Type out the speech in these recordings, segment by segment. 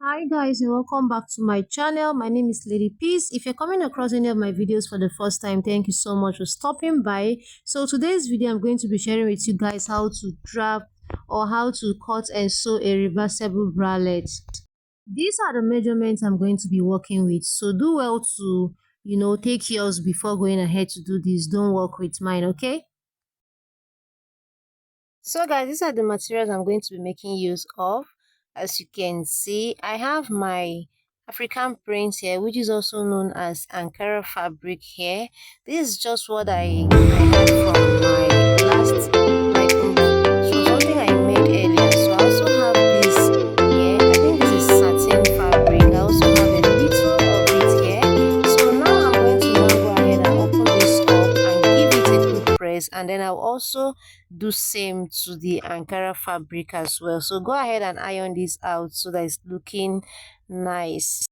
Hi guys and welcome back to my channel. My name is Lady Peace. If you're coming across any of my videos for the first time, thank you so much for stopping by. So today's video I'm going to be sharing with you guys how to draft or how to cut and sew a reversible bralette. These are the measurements I'm going to be working with. So do well to take yours before going ahead to do this. Don't work with mine, okay? So guys, these are the materials I'm going to be making use of. As you can see, I have my African print here, which is also known as Ankara fabric here. This is just what I had from my last so something I made earlier. So I also have this here. I think this is satin fabric. I also have a little of it here. So now I'm going to now go ahead and open this up and give it a good press, and then I'll also do same to the Ankara fabric as well. So go ahead and iron this out so that it's looking nice.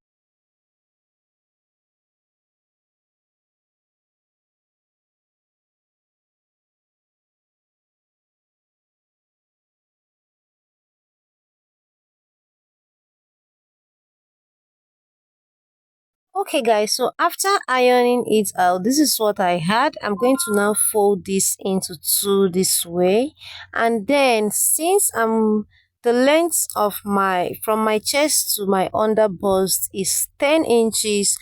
Okay guys, so after ironing it out, this is what I had. I'm going to now fold this into two this way, and then since the length of my from my chest to my under bust is 10 inches,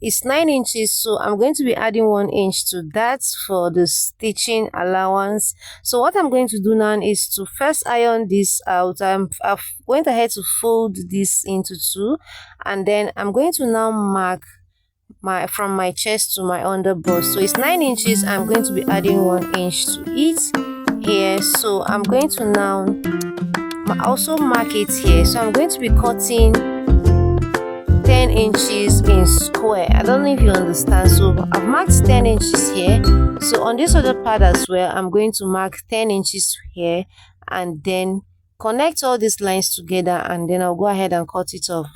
it's 9 inches, so I'm going to be adding 1 inch to that for the stitching allowance. So what I'm going to do now is to first iron this out. I've went ahead to fold this into two, and then I'm going to now mark my from my chest to my under bust. So it's 9 inches. I'm going to be adding 1 inch to it here. So I'm going to now also mark it here. So I'm going to be cutting 10 inches in square. I don't know if you understand. So I've marked 10 inches here. So on this other part as well, I'm going to mark 10 inches here, and then connect all these lines together, and then I'll go ahead and cut it off.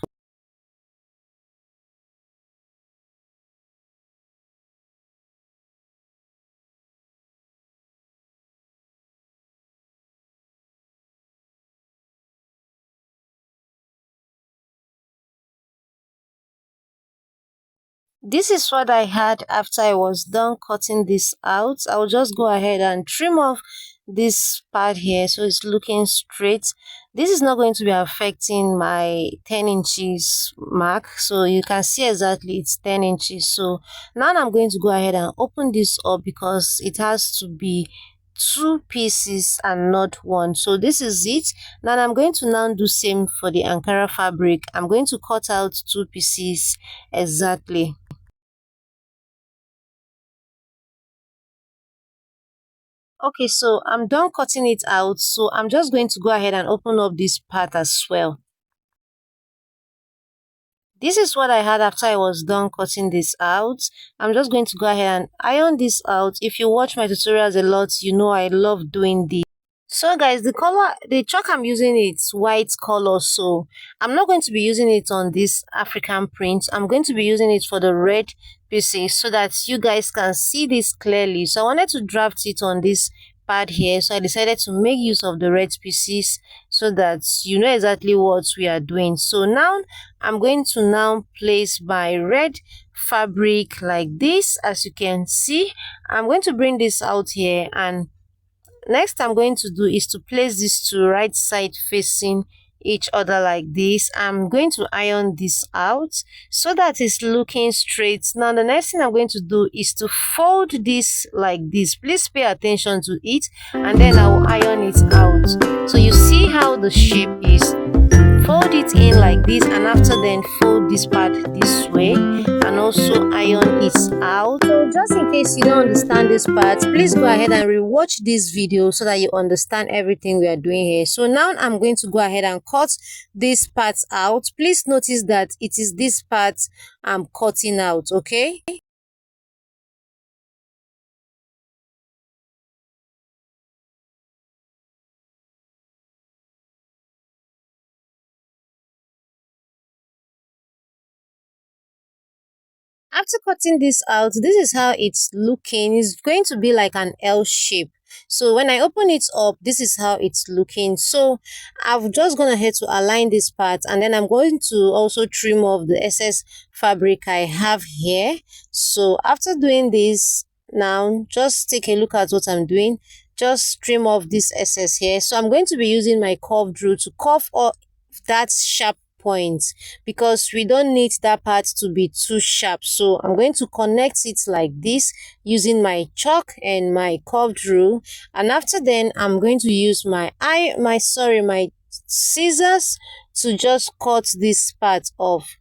This is what I had after I was done cutting this out. I'll just go ahead and trim off this part here so it's looking straight. This is not going to be affecting my 10 inches mark, so you can see exactly it's 10 inches. So now I'm going to go ahead and open this up because it has to be two pieces and not one. So this is it. Now I'm going to now do same for the Ankara fabric. I'm going to cut out two pieces exactly. Okay, so I'm done cutting it out, so I'm just going to go ahead and open up this part as well. This is what I had after I was done cutting this out. I'm just going to go ahead and iron this out. If you watch my tutorials a lot, you know I love doing this. So guys, the chalk I'm using is white color, so I'm not going to be using it on this African print. I'm going to be using it for the red pieces so that you guys can see this clearly. So I wanted to draft it on this pad here, so I decided to make use of the red pieces so that you know exactly what we are doing. So now I'm going to now place my red fabric like this. As you can see, I'm going to bring this out here, and next I'm going to do is to place these two right side facing each other like this. I'm going to iron this out so that it's looking straight. Now the next thing I'm going to do is to fold this like this. Please pay attention to it, and then I'll iron it out. So you see how the shape is. Fold it in like this, and after then fold this part this way and also iron it out. So just in case you don't understand this part, please go ahead and rewatch this video so that you understand everything we are doing here. So now I'm going to go ahead and cut this part out. Please notice that it is this part I'm cutting out, okay? After cutting this out, this is how it's looking. It's going to be like an L shape. So when I open it up, this is how it's looking. So I've just gone ahead to align this part, and then I'm going to also trim off the excess fabric I have here. So after doing this, now just take a look at what I'm doing. Just trim off this excess here. So I'm going to be using my curved rule to curve off that sharp point, because we don't need that part to be too sharp. So I'm going to connect it like this using my chalk and my curved rule, and after then I'm going to use my scissors to just cut this part off.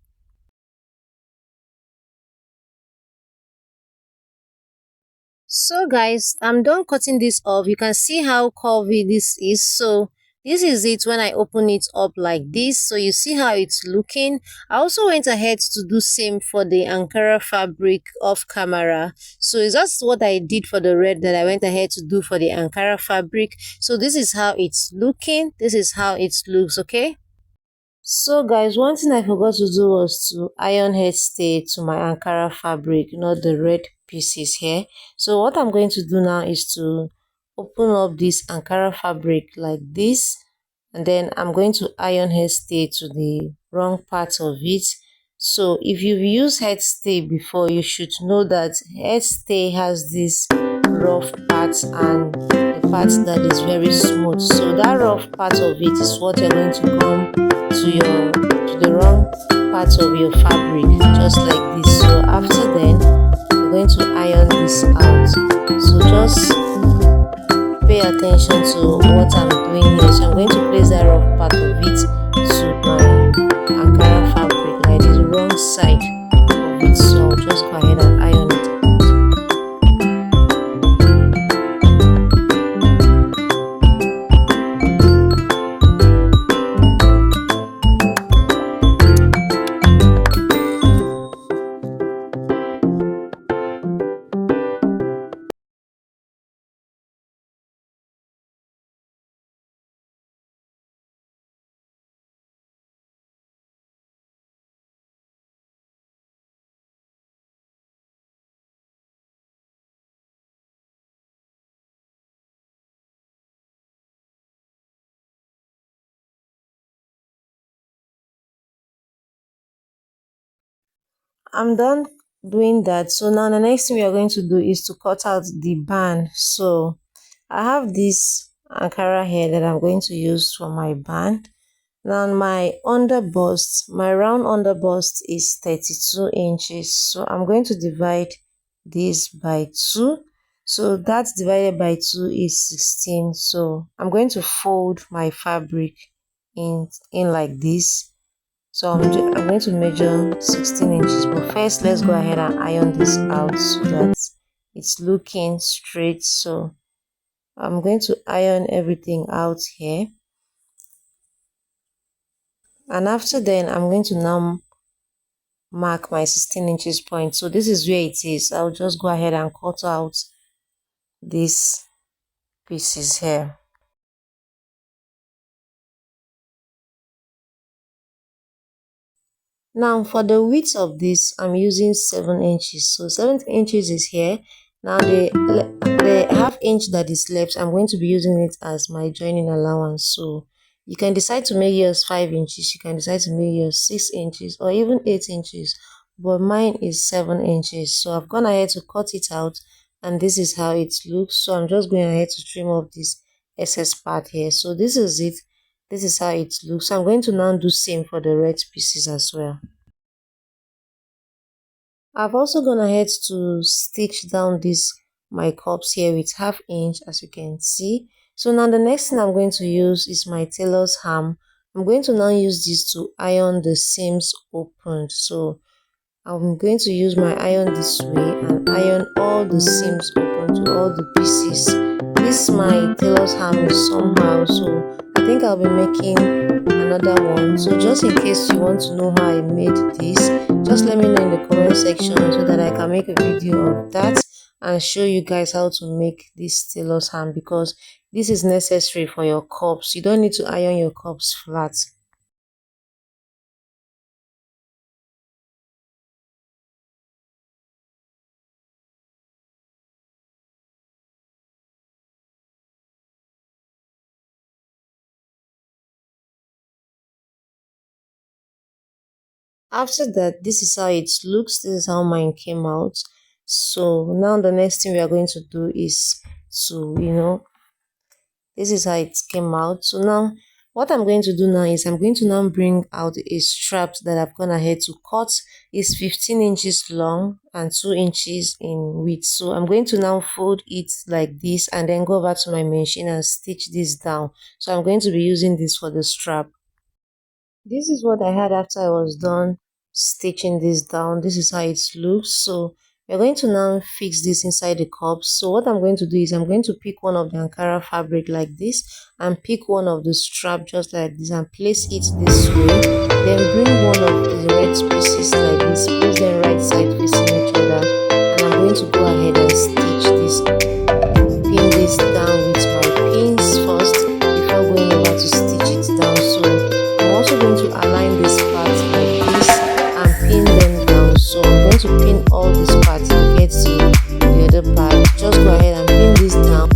So guys, I'm done cutting this off. You can see how curvy this is. So this is it when I open it up like this. So you see how it's looking. I also went ahead to do same for the Ankara fabric off camera. So it's just what I did for the red that I went ahead to do for the Ankara fabric. So this is how it's looking. This is how it looks, okay? So guys, one thing I forgot to do was to iron head stay to my Ankara fabric, not the red pieces here. So what I'm going to do now is to open up this Ankara fabric like this, and then I'm going to iron head stay to the wrong part of it. So if you've used head stay before, you should know that head stay has this rough part and the part that is very smooth. So that rough part of it is what you're going to come to the wrong part of your fabric, just like this. So after then, you're going to iron this out. So just pay attention to what I'm doing here. So I'm going to place that rough part of it to my Ankara fabric, like this wrong side of it. So I'll just go ahead and iron it out. I'm done doing that. So now the next thing we are going to do is to cut out the band. So I have this Ankara here that I'm going to use for my band. Now my underbust, my round underbust is 32 inches. So I'm going to divide this by 2. So that divided by 2 is 16. So I'm going to fold my fabric in like this. So I'm going to measure 16 inches, but first let's go ahead and iron this out so that it's looking straight. So I'm going to iron everything out here, and after then I'm going to now mark my 16 inches point. So this is where it is. I'll just go ahead and cut out these pieces here. Now for the width of this, I'm using 7 inches. So 7 inches is here. Now the half inch that is left, I'm going to be using it as my joining allowance. So you can decide to make yours 5 inches, you can decide to make yours 6 inches or even 8 inches. But mine is 7 inches. So I've gone ahead to cut it out, and this is how it looks. So I'm just going ahead to trim off this excess part here. So this is it. This is how it looks. I'm going to now do same for the red pieces as well. I've also gone ahead to stitch down this my cups here with half inch, as you can see. So now the next thing I'm going to use is my tailor's ham. I'm going to now use this to iron the seams opened. So I'm going to use my iron this way and iron all the seams open to all the pieces. This my tailor's ham is somehow, so I think I'll be making another one. So just in case you want to know how I made this, just let me know in the comment section so that I can make a video of that and show you guys how to make this tailor's ham, because this is necessary for your cups. You don't need to iron your cups flat. After that, this is how it looks. This is how mine came out. So now the next thing we are going to do is to, this is how it came out. So now what I'm going to do now is I'm going to now bring out a strap that I've gone ahead to cut. Is 15 inches long and 2 inches in width. So I'm going to now fold it like this and then go back to my machine and stitch this down. So I'm going to be using this for the strap. This is what I had after I was done stitching this down. This is how it looks. So we're going to now fix this inside the cup. So what I'm going to do is I'm going to pick one of the Ankara fabric like this and pick one of the strap just like this and place it this way. Then bring one of the red pieces like this, place them right side facing each other, and I'm going to go ahead and stitch this, pin this down with my pins first before going over to stitch it down. So I'm also going to align this part like this and pin them down. So I'm going to pin all these parts to get to the other part. Just go ahead and pin this down.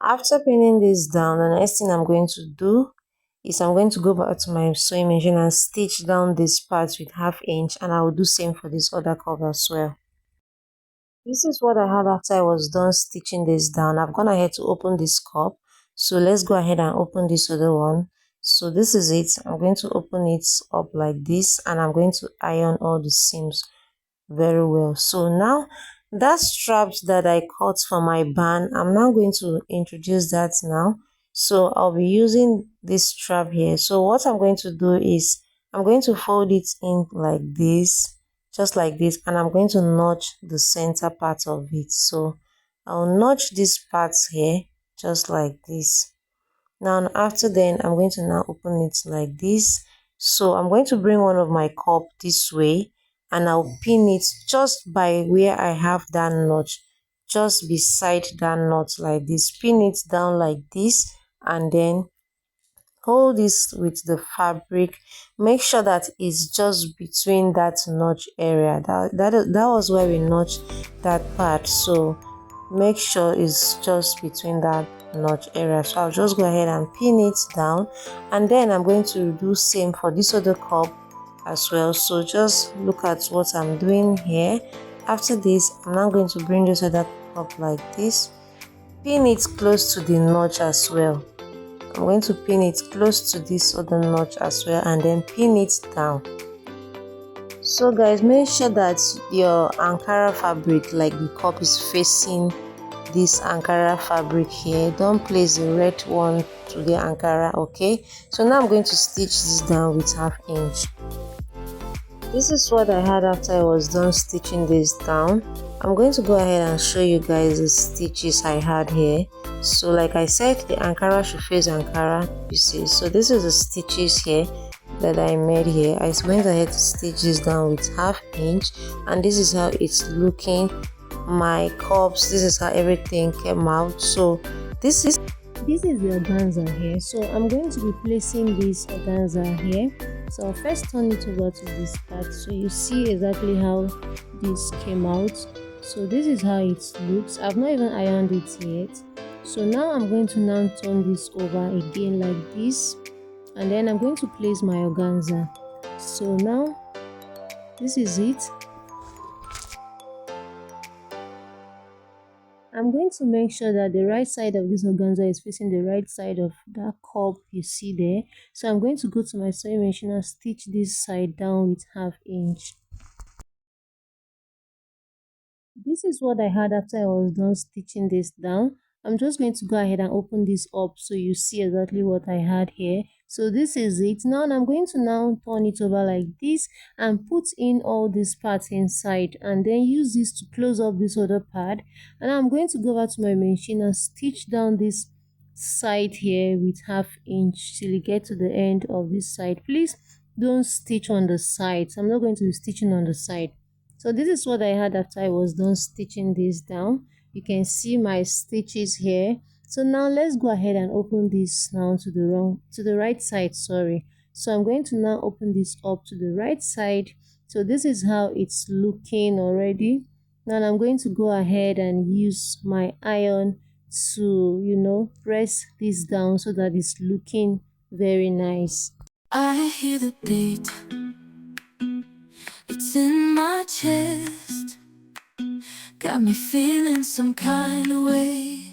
After pinning this down, the next thing I'm going to do is I'm going to go back to my sewing machine and stitch down this part with 1/2 inch, and I will do same for this other cover as well. This is what I had after I was done stitching this down. I've gone ahead to open this cup. So let's go ahead and open this other one. So this is it. I'm going to open it up like this and I'm going to iron all the seams very well. So now that straps that I cut for my band, I'm now going to introduce that now. So I'll be using this strap here. So what I'm going to do is I'm going to fold it in like this, just like this, and I'm going to notch the center part of it. So I'll notch this part here just like this. Now after then I'm going to now open it like this. So I'm going to bring one of my cup this way and I'll pin it just by where I have that notch, just beside that knot like this. Pin it down like this and then hold this with the fabric. Make sure that it's just between that notch area. That was where we notched that part. So make sure it's just between that notch area. So I'll just go ahead and pin it down and then I'm going to do same for this other cup as well. So just look at what I'm doing here. After this, I'm now going to bring this other cup like this, pin it close to the notch as well. I'm going to pin it close to this other notch as well and then pin it down. So guys, make sure that your Ankara fabric, like the cup, is facing this Ankara fabric here. Don't place the red one to the Ankara, okay? So now I'm going to stitch this down with 1/2 inch. This is what I had after I was done stitching this down. I'm going to go ahead and show you guys the stitches I had here. So like I said, the Ankara should face Ankara, you see. So this is the stitches here that I made here. I went ahead to stitch this down with 1/2 inch and this is how it's looking. My cups, this is how everything came out. So this is the organza here. So I'm going to be placing this organza here. So I'll first turn it over to this part so you see exactly how this came out. So this is how it looks. I've not even ironed it yet. So now I'm going to now turn this over again like this and then I'm going to place my organza. So now this is it. I'm going to make sure that the right side of this organza is facing the right side of that cup you see there. So I'm going to go to my sewing machine and stitch this side down with 1/2 inch. This is what I had after I was done stitching this down. I'm just going to go ahead and open this up so you see exactly what I had here. So this is it. Now I'm going to now turn it over like this and put in all these parts inside and then use this to close up this other part. And I'm going to go over to my machine and stitch down this side here with half inch till you get to the end of this side. Please don't stitch on the sides. I'm not going to be stitching on the side. So this is what I had after I was done stitching this down. You can see my stitches here. So now let's go ahead and open this now to the right side, sorry. So I'm going to now open this up to the right side. So this is how it's looking already. Now I'm going to go ahead and use my iron to, press this down so that it's looking very nice. I hear the beat, it's in my chest, got me feeling some kind of way.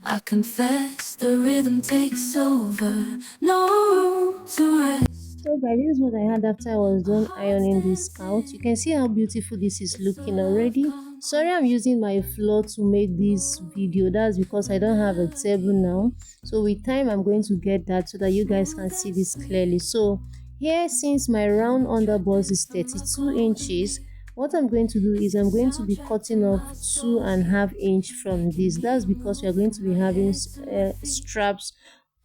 I confess the rhythm takes over, no room to rest. So guys, this is what I had after I was done ironing this out. You can see how beautiful this is looking already. Sorry I'm using my floor to make this video. That's because I don't have a table now. So with time I'm going to get that so that you guys can see this clearly. So here, since my round underbust is 32 inches, what I'm going to do is I'm going to be cutting off 2.5 inch from this. That's because we are going to be having straps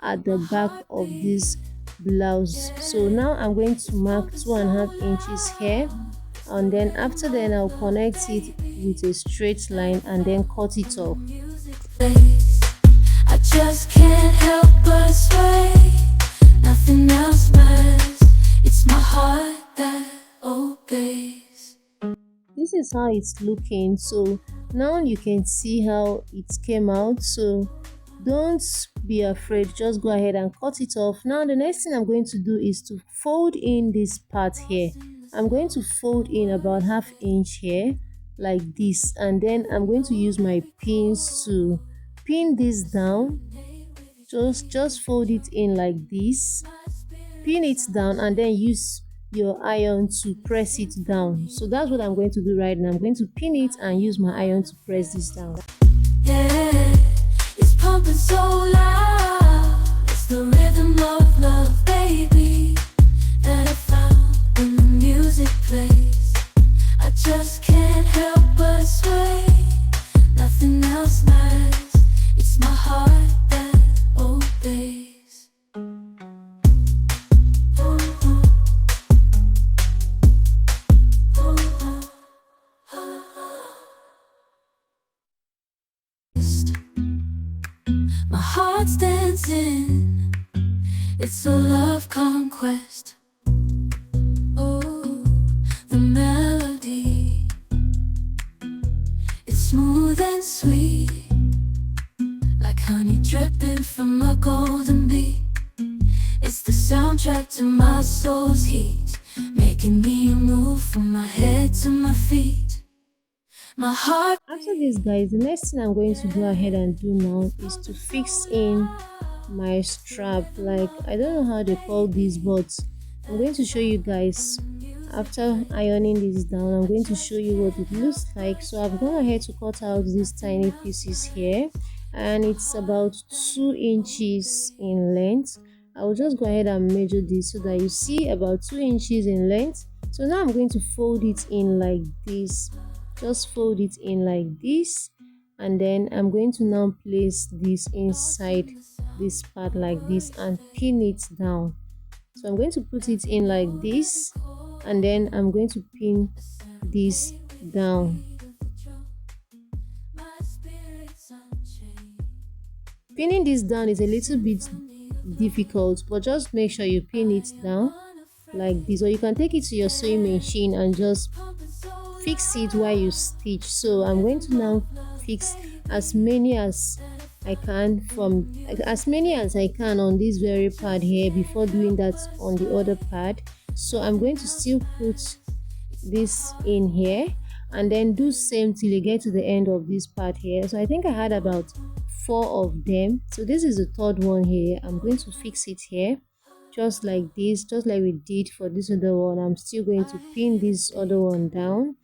at the back of this blouse. So now I'm going to mark 2.5 inches here, and then after then I'll connect it with a straight line and then cut it off. I just can't help but sway, nothing else matters, it's my heart that obeys. This is how it's looking. So now you can see how it came out. So don't be afraid, just go ahead and cut it off. Now the next thing I'm going to do is to fold in this part here. I'm going to fold in about 1/2 inch here like this, and then I'm going to use my pins to pin this down. Just fold it in like this, pin it down, and then use your iron to press it down. So that's what I'm going to do right now. I'm going to pin it and use my iron to press this down. Yeah, it's pumping so loud, it's the rhythm of love, baby, that I found when the music plays. I just can't help but sway, nothing else matters, it's my heart that obeys. My heart's dancing, it's a love conquest. Oh, the melody, it's smooth and sweet, like honey dripping from a golden bee. It's the soundtrack to my soul's heat, making me move from my head to my feet. My heart. After this, guys, the next thing I'm going to go ahead and do now is to fix in my strap. Like, I don't know how they call these, but I'm going to show you guys. After ironing this down, I'm going to show you what it looks like. So I've gone ahead to cut out these tiny pieces here, and it's about 2 inches in length. I will just go ahead and measure this so that you see about 2 inches in length. So now I'm going to fold it in like this. Just fold it in like this, and then I'm going to now place this inside this part like this and pin it down. So I'm going to put it in like this, and then I'm going to pin this down. Pinning this down is a little bit difficult, but just make sure you pin it down like this, or you can take it to your sewing machine and just fix it while you stitch. So I'm going to now fix as many as I can on this very pad here before doing that on the other pad. So I'm going to still put this in here and then do same till you get to the end of this part here. So I think I had about 4 of them. So this is the third one here. I'm going to fix it here just like this, just like we did for this other one. I'm still going to pin this other one down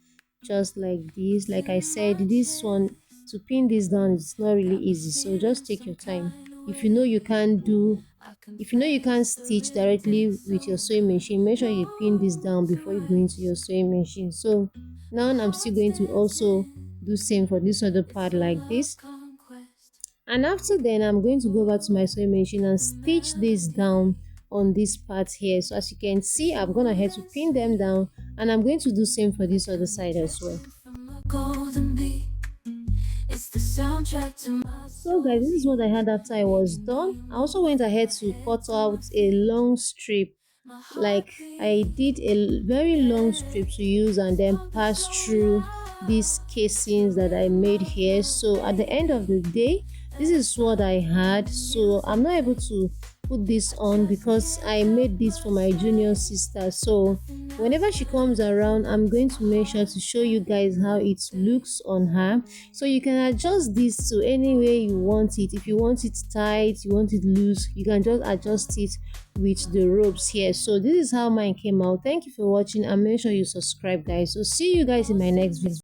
just like this. Like I said, this one, to pin this down, it's not really easy, so just take your time. If you know you can't stitch directly with your sewing machine, make sure you pin this down before you go into your sewing machine. So now I'm still going to also do same for this other part like this. And after then, I'm going to go back to my sewing machine and stitch this down on this part here. So as you can see, I'm gonna head to pin them down, and I'm going to do same for this other side as well. From a golden bee, it's the soundtrack to my So guys, this is what I had after I was done. I also went ahead to cut out a long strip, like I did a very long strip to use and then pass through these casings that I made here. So at the end of the day, this is what I had. So I'm not able to put this on because I made this for my junior sister. So whenever she comes around, I'm going to make sure to show you guys how it looks on her. So you can adjust this to any way you want it. If you want it tight, you want it loose, you can just adjust it with the ropes here. So this is how mine came out. Thank you for watching, and make sure you subscribe, guys. So see you guys in my next video.